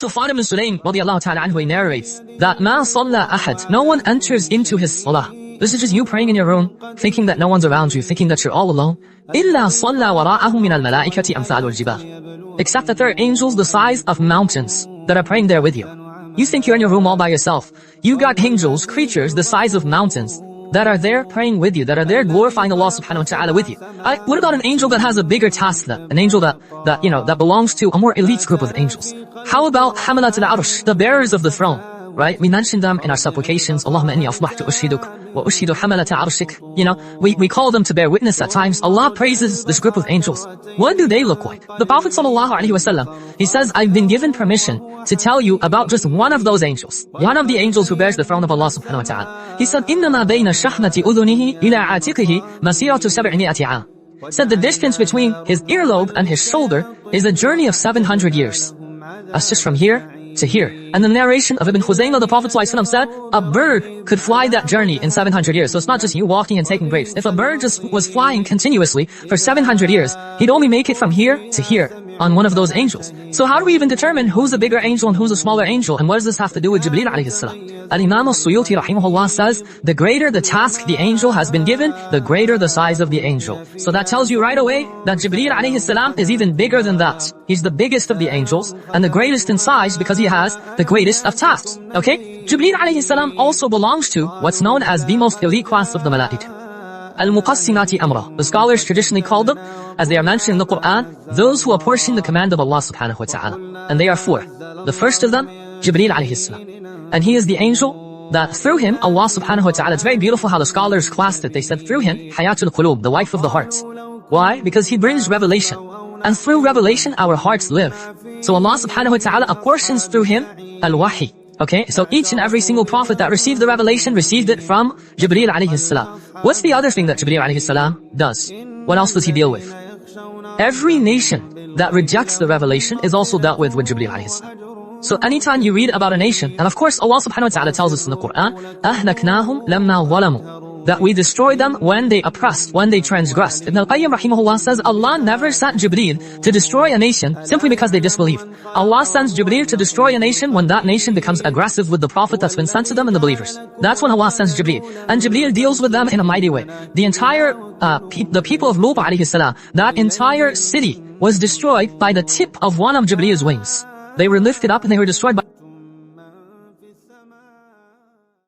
Sufyan ibn Sulaym radiallahu ta'ala anhu narrates that ma salla ahad, no one enters into his salah. This is just you praying in your room, thinking that no one's around you, thinking that you're all alone. إِلَّا صَلَّى وَرَاءَهُ مِنَ الْمَلَائِكَةِ أَمْثَالُ الْجِبَالِ. Except that there are angels the size of mountains that are praying there with you. You think you're in your room all by yourself. You got angels, creatures the size of mountains that are there praying with you, that are there glorifying Allah subhanahu wa ta'ala with you. What about an angel that has a bigger task than an angel that belongs to a more elite group of angels? How about Hamalat al-Arsh, the bearers of the throne? Right? We mentioned them in our supplications. Allahumma inni asbahtu ushhiduk wa ushhidu hamalata arshik. We call them to bear witness at times. Allah praises this group of angels. What do they look like? The Prophet sallallahu alaihi wasallam, he says, I've been given permission to tell you about just one of those angels. One of the angels who bears the throne of Allah subhanahu wa ta'ala. He said, إِنَّمَا بَيْنَ شَحْنَةِ أُذُنِهِ إِلَىٰ عَاتِقِهِ مَسِيرَةُ 700 عَامٍ. Said the distance between his earlobe and his shoulder is a journey of 700 years. That's just from here to here. And the narration of Ibn Khuzaymah, the Prophet ﷺ said, a bird could fly that journey in 700 years. So it's not just you walking and taking breaks. If a bird just was flying continuously for 700 years, he'd only make it from here to here on one of those angels. So how do we even determine who's a bigger angel and who's a smaller angel? And what does this have to do with Jibreel alayhi salam? Al-Imam al-Suyuti rahimahullah says, the greater the task the angel has been given, the greater the size of the angel. So that tells you right away that Jibreel alayhi salam is even bigger than that. He's the biggest of the angels and the greatest in size because he has the greatest of tasks. Okay? Jibreel alayhi salam also belongs to what's known as the most elite class of the malaika. Al-Muqassimati Amra. The scholars traditionally call them, as they are mentioned in the Quran, those who apportion the command of Allah subhanahu wa ta'ala. And they are four. The first of them, Jibreel alayhi salam. And he is the angel that through him, Allah subhanahu wa ta'ala, it's very beautiful how the scholars classed it. They said through him, Hayatul Qulub, the life of the hearts. Why? Because he brings revelation. And through revelation, our hearts live. So Allah subhanahu wa ta'ala apportions through him al-Wahi. Okay, so each and every single prophet that received the revelation received it from Jibreel alayhi salam. What's the other thing that Jibreel alayhi salam does? What else does he deal with? Every nation that rejects the revelation is also dealt with Jibreel alayhi salam. So anytime you read about a nation, and of course Allah subhanahu wa ta'ala tells us in the Quran, أَهْلَكْنَاهُمْ لَمَّا ظَلَمُوا, that we destroy them when they oppressed, when they transgressed. Ibn al-Qayyim rahimahullah says, Allah never sent Jibreel to destroy a nation simply because they disbelieve. Allah sends Jibreel to destroy a nation when that nation becomes aggressive with the Prophet that's been sent to them and the believers. That's when Allah sends Jibreel. And Jibreel deals with them in a mighty way. The entire, the people of Lut alayhi salam, that entire city was destroyed by the tip of one of Jibreel's wings. They were lifted up and they were destroyed by